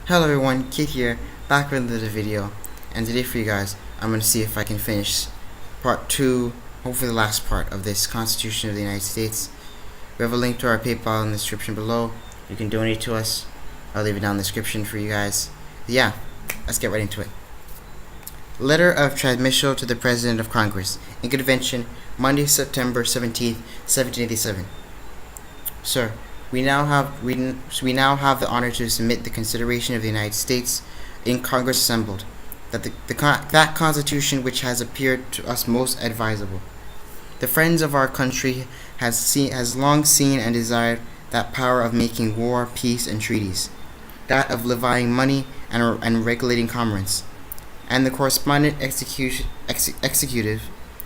Hello everyone, Kit here, back with another video, and today for you guys, I'm going to see if I can finish part 2, hopefully the last part of this Constitution of the United States. We have a link to our PayPal in the description below. You can donate to us. I'll leave it down in the description for you guys. Yeah, let's get right into it. Letter of transmission to the President of Congress in Convention, Monday, September 17th, 1787. Sir, we now have the honor to submit the consideration of the United States in Congress assembled, that Constitution which has appeared to us most advisable. The friends of our country has long seen and desired that power of making war, peace, and treaties, that of levying money and regulating commerce, and the correspondent executive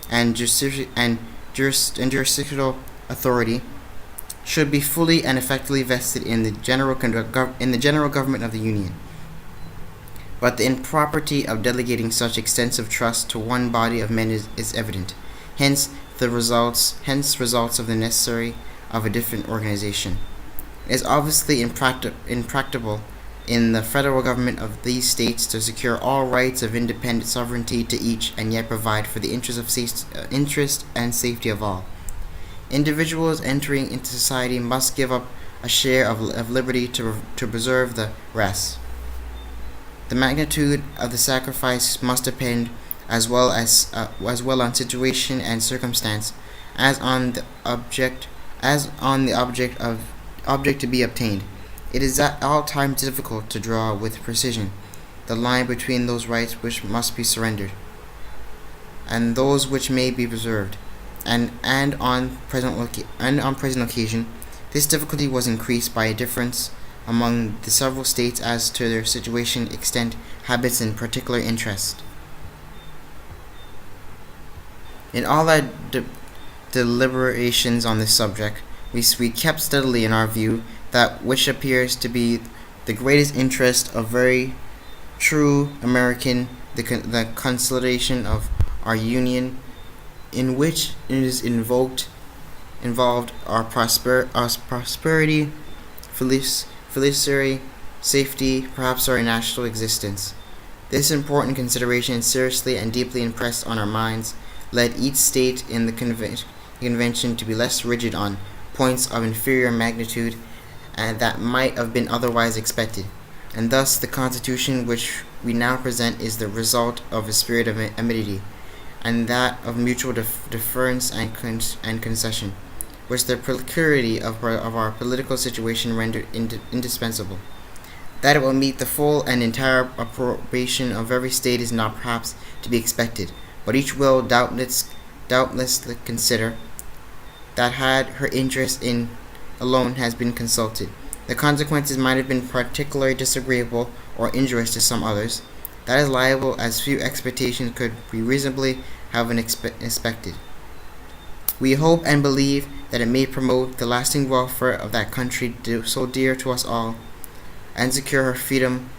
and jurisdictional authority should be fully and effectively vested in the general government of the Union. But the impropriety of delegating such extensive trust to one body of men is evident. Hence results of the necessary of a different organization. It is obviously impracticable in the federal government of these states to secure all rights of independent sovereignty to each, and yet provide for the interest and safety of all. Individuals entering into society must give up a share of liberty to preserve the rest. The magnitude of the sacrifice must depend as well on situation and circumstance as on the object to be obtained. It is at all times difficult to draw with precision the line between those rights which must be surrendered and those which may be preserved. And on present occasion, this difficulty was increased by a difference among the several states as to their situation, extent, habits, and particular interest. In all our deliberations on this subject, we kept steadily in our view that which appears to be the greatest interest of very true American, the consolidation of our Union, in which it is involved our prosperity, felicity, safety, perhaps our national existence. This important consideration seriously and deeply impressed on our minds led each state in the convention to be less rigid on points of inferior magnitude and that might have been otherwise expected, and thus the Constitution which we now present is the result of a spirit of amity, and that of mutual deference and concession, which the peculiarity of our political situation rendered indispensable. That it will meet the full and entire approbation of every state is not perhaps to be expected, but each will doubtless consider that had her interest in alone has been consulted, the consequences might have been particularly disagreeable or injurious to some others. That is liable as few expectations could be reasonably have been expected. We hope and believe that it may promote the lasting welfare of that country so dear to us all, and secure her freedom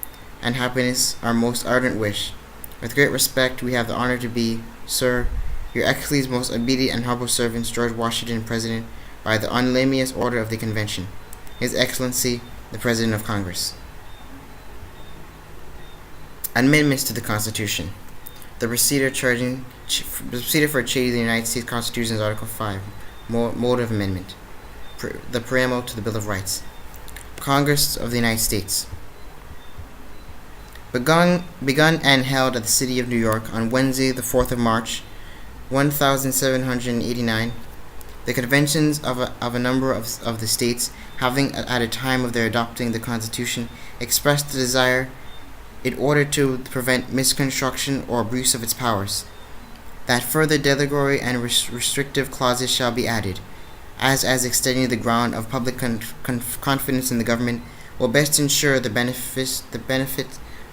and happiness, our most ardent wish. With great respect, we have the honor to be, Sir, Your Excellency's most obedient and humble servants, George Washington, President, by the unanimous order of the Convention. His Excellency, the President of Congress. Amendments to the Constitution. The procedure for a change of the United States Constitution is Article 5, Mode of Amendment. The preamble to the Bill of Rights. Congress of the United States. Begun and held at the city of New York on Wednesday, the 4th of March, 1789, the conventions of a number of the states, having at a time of their adopting the Constitution expressed the desire, in order to prevent misconstruction or abuse of its powers, that further derogatory and restrictive clauses shall be added, as extending the ground of public confidence in the government will best ensure the benefit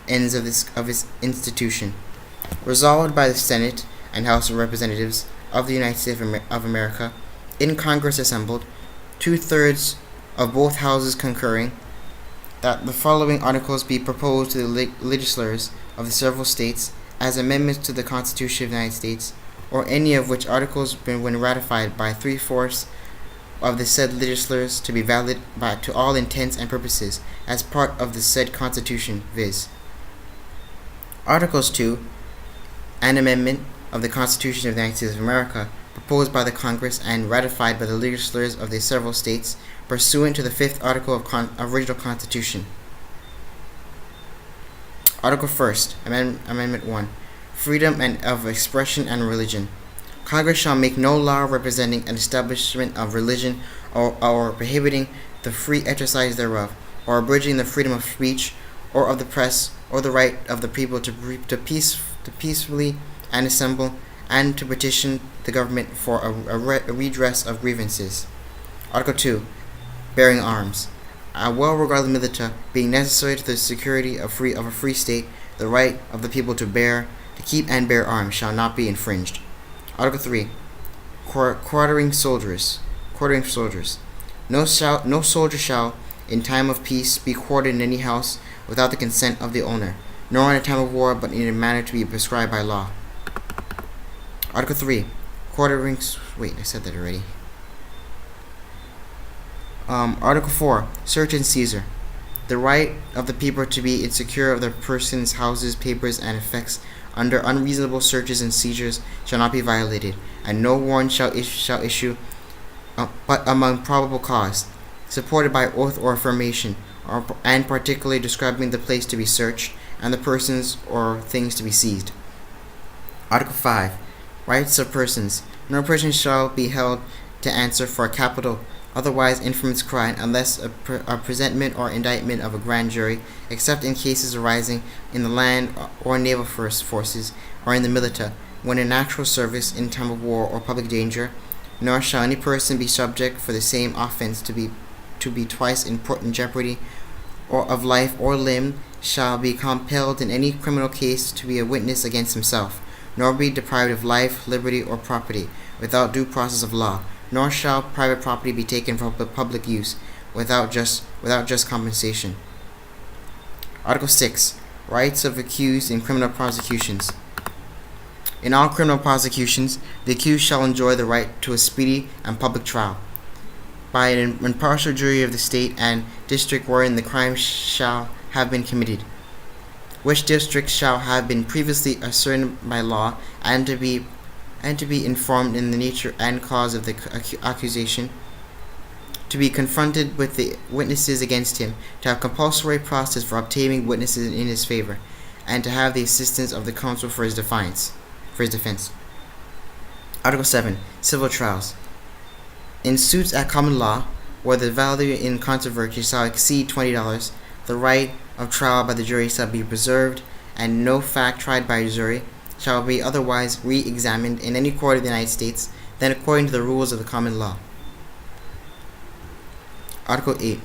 ends of its institution. Resolved by the Senate and House of Representatives of the United States of America, in Congress assembled, 2/3 of both houses concurring, that the following articles be proposed to the legislators of the several states as amendments to the Constitution of the United States, or any of which articles when ratified by 3/4 of the said legislators to be valid to all intents and purposes as part of the said Constitution, viz. Articles 2, an amendment of the Constitution of the United States of America, proposed by the Congress and ratified by the legislators of the several states, pursuant to the 5th Article of Original Constitution. Article 1st, Amendment 1, freedom of expression and religion. Congress shall make no law representing an establishment of religion or prohibiting the free exercise thereof, or abridging the freedom of speech or of the press, or the right of the people to peacefully and assemble and to petition the government for a redress of grievances. Article 2, bearing arms. A well-regarded militia being necessary to the security of a free state, the right of the people to keep and bear arms shall not be infringed. Article 3, quartering soldiers. No soldier shall, in time of peace, be quartered in any house without the consent of the owner, nor in a time of war, but in a manner to be prescribed by law. Article 3, Article 4, search and seizure. The right of the people to be insecure of their persons, houses, papers, and effects under unreasonable searches and seizures shall not be violated, and no warrant shall issue but among probable cause, supported by oath or affirmation, and particularly describing the place to be searched and the persons or things to be seized. Article 5, rights of persons. No person shall be held to answer for a capital, otherwise infamous crime, unless a presentment or indictment of a grand jury, except in cases arising in the land or naval forces, or in the militia, when in actual service, in time of war or public danger. Nor shall any person be subject for the same offense to be twice put in jeopardy or of life or limb, shall be compelled in any criminal case to be a witness against himself, nor be deprived of life, liberty, or property without due process of law, nor shall private property be taken for public use without just compensation. Article 6, rights of accused in criminal prosecutions. In all criminal prosecutions, the accused shall enjoy the right to a speedy and public trial by an impartial jury of the state and district wherein the crime shall have been committed, which district shall have been previously ascertained by law, and to be informed in the nature and cause of the accusation, to be confronted with the witnesses against him, to have compulsory process for obtaining witnesses in his favor, and to have the assistance of the counsel for his defense. Article 7, civil trials. In suits at common law, where the value in controversy shall exceed $20, the right of trial by the jury shall be preserved, and no fact tried by a jury shall be otherwise re-examined in any court of the United States than according to the rules of the common law. Article 8,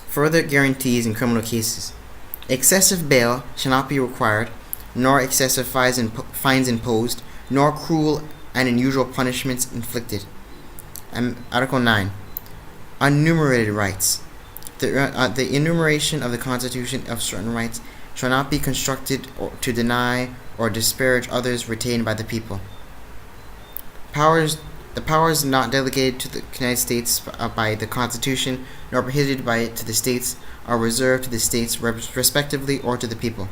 further guarantees in criminal cases. Excessive bail shall not be required, nor excessive fines imposed, nor cruel and unusual punishments inflicted. Article 9, unenumerated rights. The enumeration of the Constitution of certain rights shall not be constructed to deny or disparage others retained by the people. The powers not delegated to the United States by the Constitution, nor prohibited by it to the states, are reserved to the states respectively or to the people.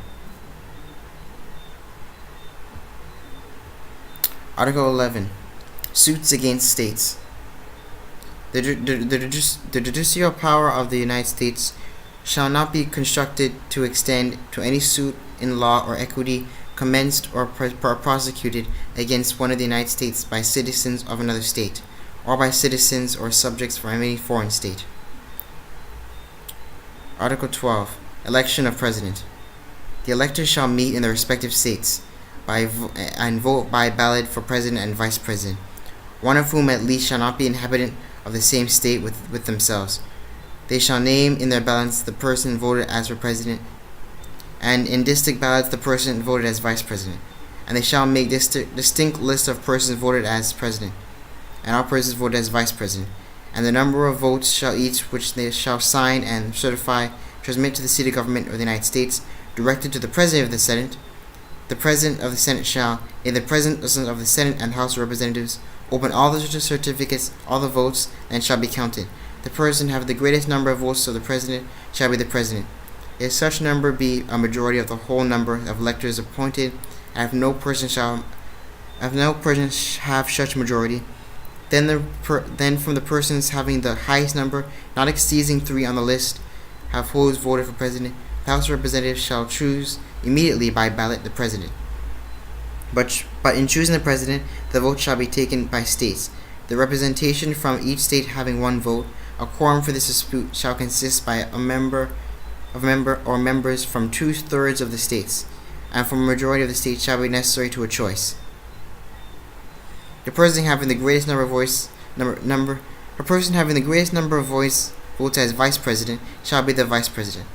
Article 11, suits against states. The judicial power of the United States shall not be constructed to extend to any suit in law or equity commenced or prosecuted against one of the United States by citizens of another state, or by citizens or subjects from any foreign state. Article 12, election of president. The electors shall meet in their respective states and vote by ballot for president and vice president, one of whom at least shall not be inhabitant of the same state with themselves. They shall name in their ballots the person voted as for president, and in district ballots the person voted as vice president. And they shall make distinct lists of persons voted as president, and all persons voted as vice president. And the number of votes shall each which they shall sign and certify, transmit to the seat of government of the United States, directed to the President of the Senate. The President of the Senate shall, in the presence of the Senate and House of Representatives, Open all the certificates, all the votes, and shall be counted. The person having the greatest number of votes of the president shall be the president. If such number be a majority of the whole number of electors appointed, and if no person have such majority, then from the persons having the highest number, not exceeding 3 on the list, have who voted for president, the House of Representatives shall choose immediately by ballot the president. But in choosing the president, the vote shall be taken by states. The representation from each state having one vote, a quorum for this dispute shall consist by a member or members from 2/3 of the states, and from a majority of the states shall be necessary to a choice. The person having the greatest number of votes votes as vice president shall be the vice president.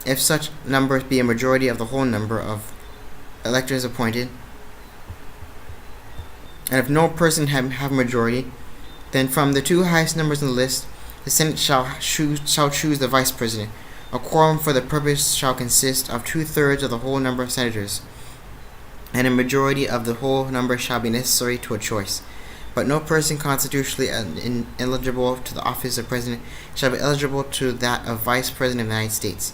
If such number be a majority of the whole number of electors appointed, and if no person have a majority, then from the 2 highest numbers on the list, the Senate shall choose the vice president. A quorum for the purpose shall consist of 2/3 of the whole number of senators, and a majority of the whole number shall be necessary to a choice. But no person constitutionally eligible to the office of president shall be eligible to that of vice president of the United States.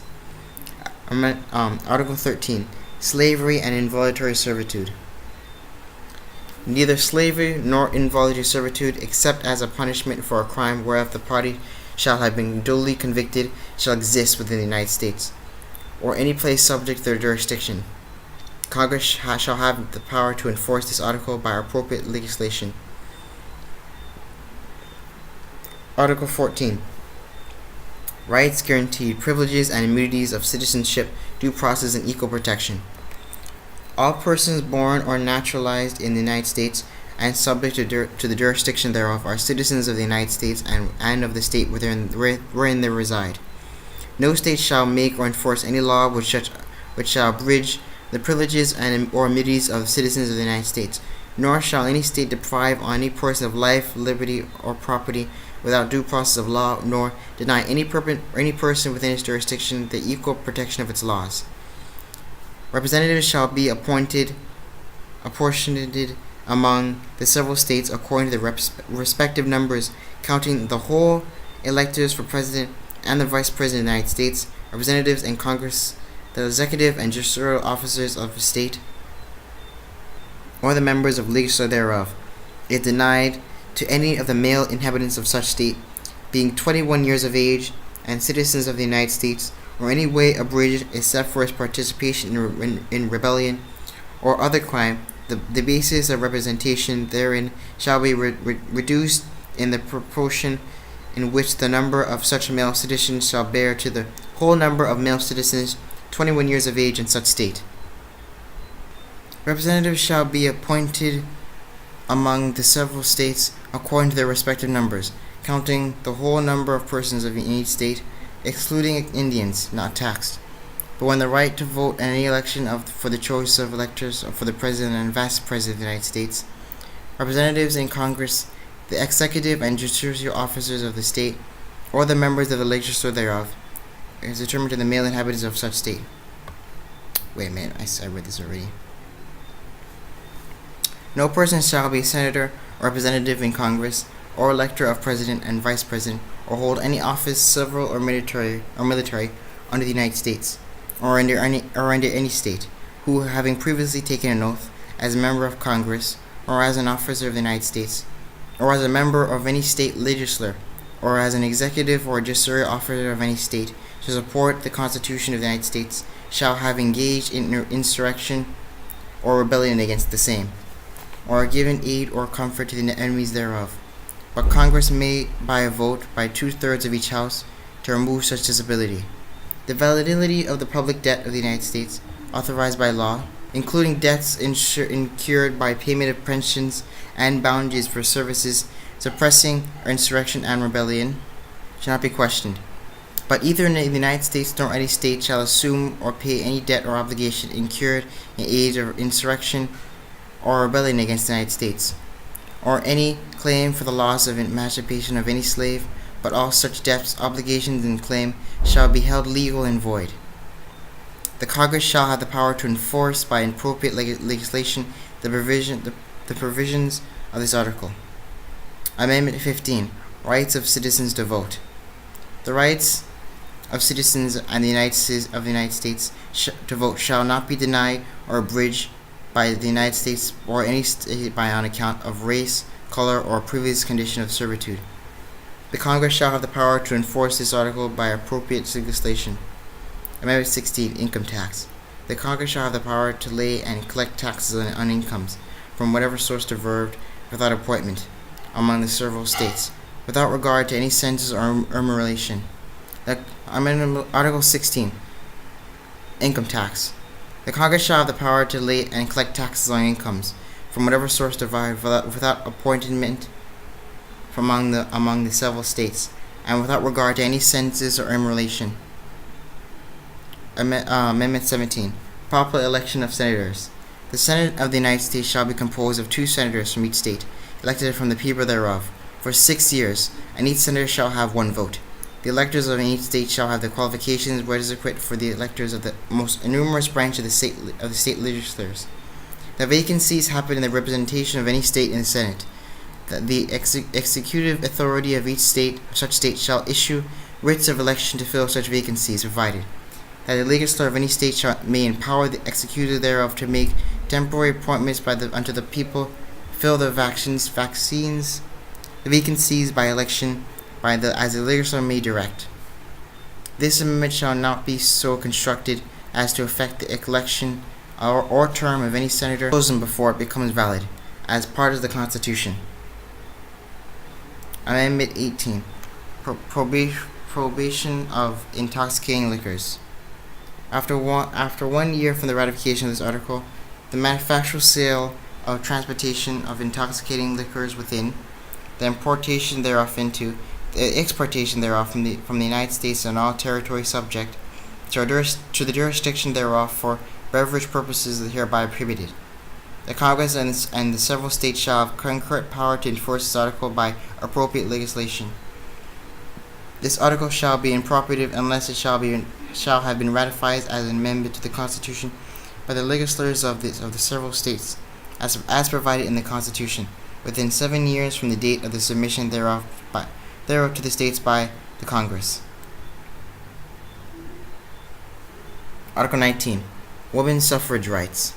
Article 13. Slavery and involuntary servitude. Neither slavery nor involuntary servitude, except as a punishment for a crime whereof the party shall have been duly convicted, shall exist within the United States, or any place subject to their jurisdiction. Congress shall have the power to enforce this article by appropriate legislation. Article 14. Rights guaranteed, privileges and immunities of citizenship, due process, and equal protection. All persons born or naturalized in the United States and subject to the jurisdiction thereof are citizens of the United States and of the state wherein they reside. No state shall make or enforce any law which shall abridge the privileges or immunities of citizens of the United States, nor shall any state deprive any person of life, liberty, or property without due process of law, nor deny any person within its jurisdiction the equal protection of its laws. Representatives shall be apportioned among the several states according to the respective numbers, counting the whole electors for president and the vice president of the United States, representatives in Congress, the executive and judicial officers of the state, or the members of legislature thereof, is denied to any of the male inhabitants of such state, being 21 years of age and citizens of the United States, or any way abridged except for his participation in rebellion or other crime. The basis of representation therein shall be reduced in the proportion in which the number of such male citizens shall bear to the whole number of male citizens 21 years of age in such state. Representatives shall be appointed among the several states according to their respective numbers, counting the whole number of persons of each state, excluding Indians not taxed. But when the right to vote in any election for the choice of electors for the president and vice president of the United States, representatives in Congress, the executive and judicial officers of the state, or the members of the legislature thereof, is determined to the male inhabitants of such state. Wait a minute, I read this already. No person shall be senator or representative in Congress, or elector of president and vice president, or hold any office, civil or military, under the United States, or under any state, who, having previously taken an oath as a member of Congress, or as an officer of the United States, or as a member of any state legislature, or as an executive or judicial officer of any state, to support the Constitution of the United States, shall have engaged in insurrection or rebellion against the same, or given aid or comfort to the enemies thereof. But Congress may, by a vote by 2/3 of each house, to remove such disability. The validity of the public debt of the United States, authorized by law, including debts incurred by payment of pensions and boundaries for services suppressing or insurrection and rebellion, shall not be questioned. But either in the United States nor any state shall assume or pay any debt or obligation incurred in aid of insurrection or rebellion against the United States, or any claim for the loss of emancipation of any slave, but all such debts, obligations, and claim shall be held legal and void. The Congress shall have the power to enforce by appropriate legislation the provisions of this article. Amendment 15. Rights of citizens to vote. The rights of citizens of the United States to vote shall not be denied or abridged by the United States or any state on account of race, color, or previous condition of servitude. The Congress shall have the power to enforce this article by appropriate legislation. Amendment 16. Income tax. The Congress shall have the power to lay and collect taxes on incomes from whatever source derived without appointment among the several states, without regard to any census or relation. Article 16. Income tax. The Congress shall have the power to lay and collect taxes on incomes from whatever source derived without appointment from among the several states, and without regard to any census or relation. Amendment 17. Popular election of senators. The Senate of the United States shall be composed of 2 senators from each state, elected from the people thereof, for 6 years, and each senator shall have 1 vote. The electors of each state shall have the qualifications requisite for the electors of the most numerous branch of the state legislatures. The vacancies happen in the representation of any state in the Senate. That the executive authority of such state shall issue writs of election to fill such vacancies, provided that the legislature of any state may empower the executive thereof to make temporary appointments unto the people, fill the vacancies by election, as the legislature may direct. This amendment shall not be so constructed as to affect the election or term of any senator chosen before it becomes valid, as part of the Constitution. Amendment 18. Prohibition of intoxicating liquors. After 1 year from the ratification of this article, the manufacture, sale, or transportation of intoxicating liquors within, the importation thereof into, the exportation thereof from the United States and all territory subject to the jurisdiction thereof for beverage purposes is hereby prohibited. The Congress and the several states shall have concurrent power to enforce this article by appropriate legislation. This article shall be inoperative unless it shall have been ratified as an amendment to the Constitution by the legislatures of the several states, as provided in the Constitution, within 7 years from the date of the submission thereof to the states by the Congress. Article 19. Women's suffrage rights.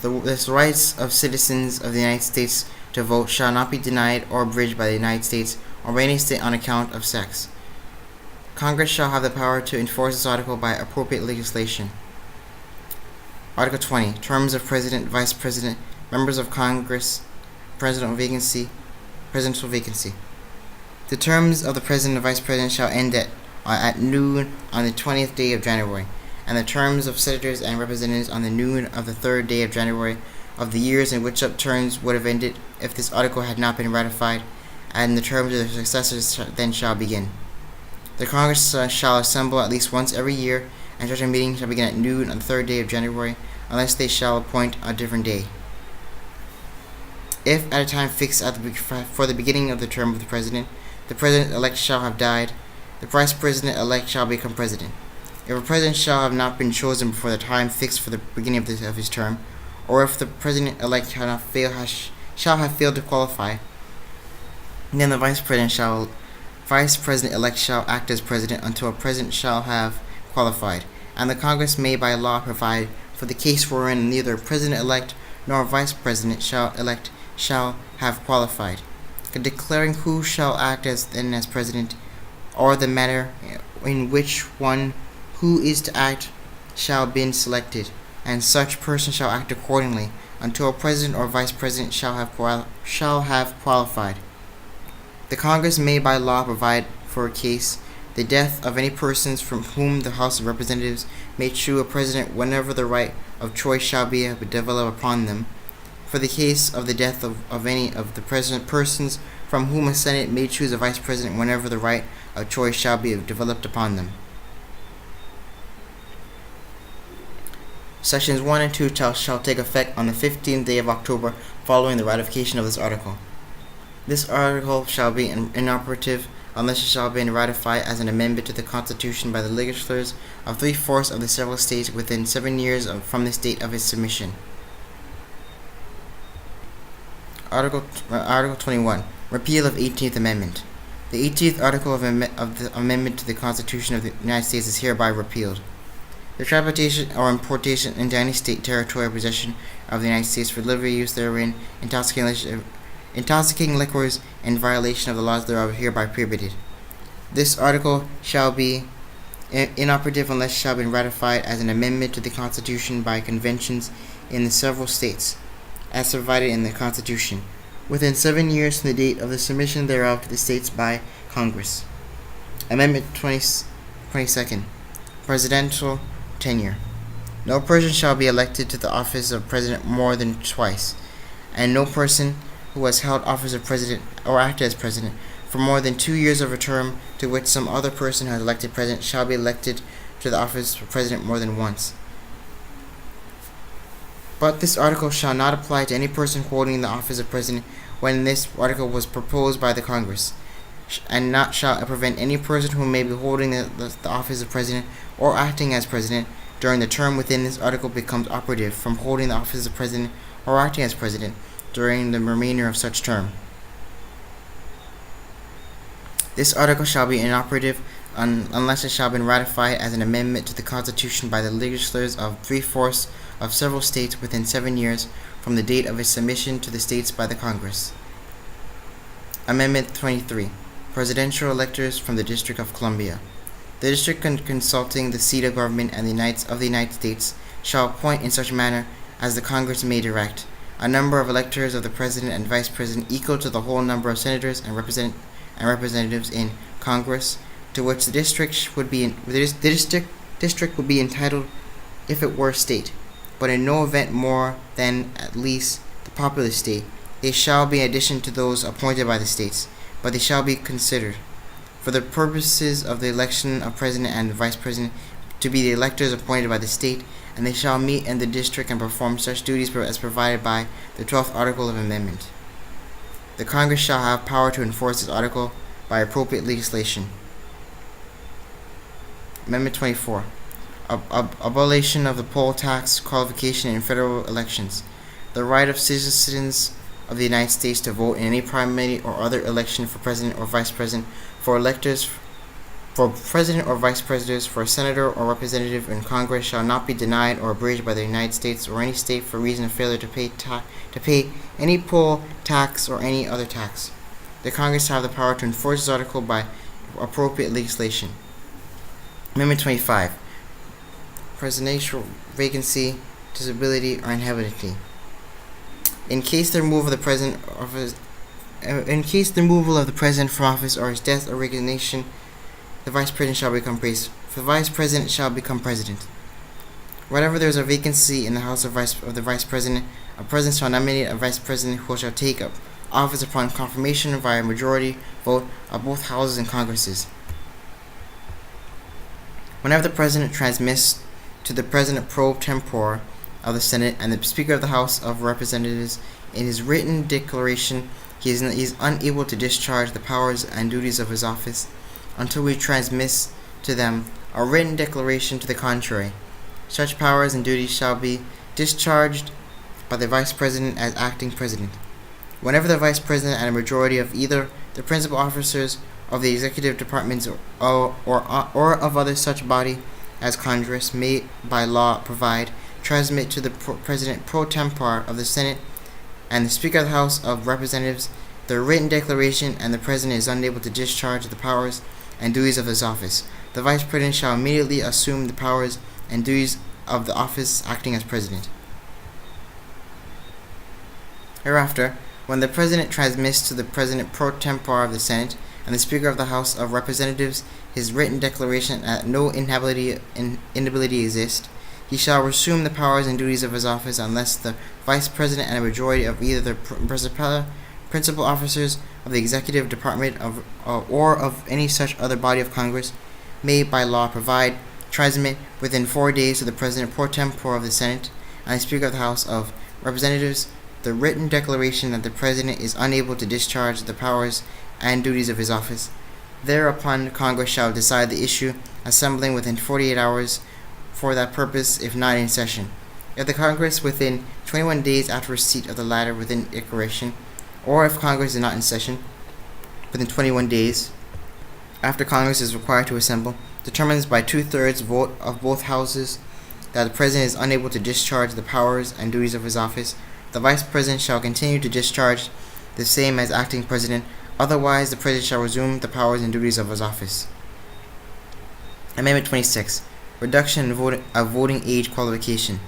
The rights of citizens of the United States to vote shall not be denied or abridged by the United States or by any state on account of sex. Congress shall have the power to enforce this article by appropriate legislation. Article 20. Terms of President, Vice President, Members of Congress, Presidential vacancy. The terms of the President and Vice President shall end at noon on the 20th day of January, and the terms of Senators and Representatives on the noon of the 3rd day of January of the years in which such terms would have ended if this article had not been ratified, and the terms of their successors then shall begin. The Congress shall assemble at least once every year, and such a meeting shall begin at noon on the 3rd day of January, unless they shall appoint a different day. If at a time fixed for the beginning of the term of the President-elect shall have died, the Vice President-elect shall become President. If a President shall have not been chosen before the time fixed for the beginning of his term, or if the President-elect shall have failed to qualify, then the Vice President-elect shall act as President until a President shall have qualified, and the Congress may by law provide for the case wherein neither President-elect nor Vice President-elect shall have qualified, declaring who shall act as President, or the manner in which one who is to act shall be selected, and such person shall act accordingly until a President or Vice President shall have qualified. The Congress may by law provide for a case, the death of any persons from whom the House of Representatives may choose a President whenever the right of choice shall be developed upon them, for the case of the death of any of the persons from whom a Senate may choose a Vice President whenever the right of choice shall be developed upon them. Sections 1 and 2 shall take effect on the 15th day of October following the ratification of this article. This article shall be inoperative unless it shall be ratified as an amendment to the Constitution by the legislatures of 3/4 of the several states within 7 years from the date of its submission. Article 21. Repeal of 18th Amendment. The 18th Article of the Amendment to the Constitution of the United States is hereby repealed. The transportation or importation into any state, territory, or possession of the United States for delivery, use therein, intoxicating liquors, and violation of the laws thereof hereby prohibited. This article shall be inoperative unless it shall be ratified as an amendment to the Constitution by conventions in the several states, as provided in the Constitution, within 7 years from the date of the submission thereof to the states by Congress. Amendment 22nd. Presidential tenure. No person shall be elected to the office of president more than twice, and no person who has held office of president or acted as president for more than 2 years of a term to which some other person has elected president shall be elected to the office of president more than once. But this article shall not apply to any person holding the office of president when this article was proposed by the Congress, and not shall prevent any person who may be holding the office of president or acting as president during the term within this article becomes operative from holding the office of president or acting as president during the remainder of such term. This article shall be inoperative unless it shall be ratified as an amendment to the Constitution by the legislatures of 3/4 of several states within 7 years from the date of its submission to the states by the Congress. Amendment 23. Presidential electors from the District of Columbia. The district consulting the seat of government and of the United States shall appoint in such manner as the Congress may direct a number of electors of the President and Vice President equal to the whole number of senators and representatives in Congress, to which the district would be entitled if it were a state, but in no event more than at least the populous state. They shall be in addition to those appointed by the states, but they shall be considered, for the purposes of the election of president and vice president, to be the electors appointed by the state, and they shall meet in the district and perform such duties as provided by the 12th Article of Amendment. The Congress shall have power to enforce this article by appropriate legislation. Amendment 24. Abolition of the poll tax qualification in federal elections. The right of citizens of the United States to vote in any primary or other election for president or vice president, for electors for president or vice presidents, for a senator or representative in Congress shall not be denied or abridged by the United States or any state for reason of failure to pay any poll tax or any other tax. The Congress shall have the power to enforce this article by appropriate legislation. Amendment 25. Presidential vacancy, disability, or inhabitability. In case the removal of the president from office or his death or resignation, the vice president shall become president. For the vice president shall become president. Whenever there is a vacancy in the house of the vice president, a president shall nominate a vice president who shall take up office upon confirmation via majority vote of both houses and congresses. Whenever the president transmits to the president pro tempore of the Senate and the Speaker of the House of Representatives in his written declaration he is unable to discharge the powers and duties of his office until he transmits to them a written declaration to the contrary. Such powers and duties shall be discharged by the Vice President as acting President. Whenever the Vice President and a majority of either the principal officers of the executive departments or of other such body as Congress may by law provide, transmit to the President pro tempore of the Senate and the Speaker of the House of Representatives the written declaration, and the President is unable to discharge the powers and duties of his office, the Vice President shall immediately assume the powers and duties of the office acting as President. Hereafter, when the President transmits to the President pro tempore of the Senate and the Speaker of the House of Representatives his written declaration that no inability exists, he shall resume the powers and duties of his office unless the Vice President and a majority of either the principal officers of the executive department or of any such other body of Congress may by law provide, transmit within 4 days to the President pro tempore of the Senate and the Speaker of the House of Representatives the written declaration that the President is unable to discharge the powers and duties of his office. Thereupon Congress shall decide the issue, assembling within 48 hours for that purpose, if not in session. If the Congress within 21 days after receipt of the latter within declaration, or if Congress is not in session, within 21 days after Congress is required to assemble, determines by 2/3 vote of both houses that the President is unable to discharge the powers and duties of his office, the Vice President shall continue to discharge the same as acting President. Otherwise, the President shall resume the powers and duties of his office. Amendment 26. Reduction of voting age qualification.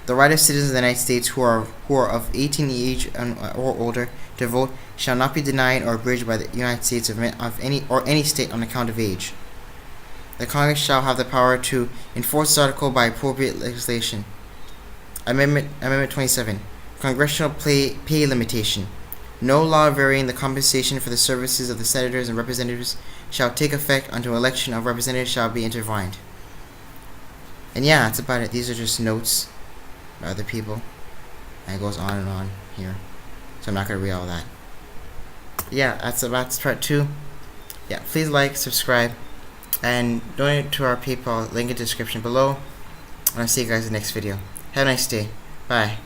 The right of citizens of the United States who are of 18 age or older to vote shall not be denied or abridged by the United States of any state on account of age. The Congress shall have the power to enforce this article by appropriate legislation. Amendment 27. Congressional pay limitation. No law varying the compensation for the services of the senators and representatives shall take effect until election of representatives shall be intervened. And yeah, that's about it. These are just notes by other people. And it goes on and on here. So I'm not going to read all that. Yeah, that's about part 2. Yeah, please like, subscribe, and donate to our PayPal, link in the description below. And I'll see you guys in the next video. Have a nice day. Bye.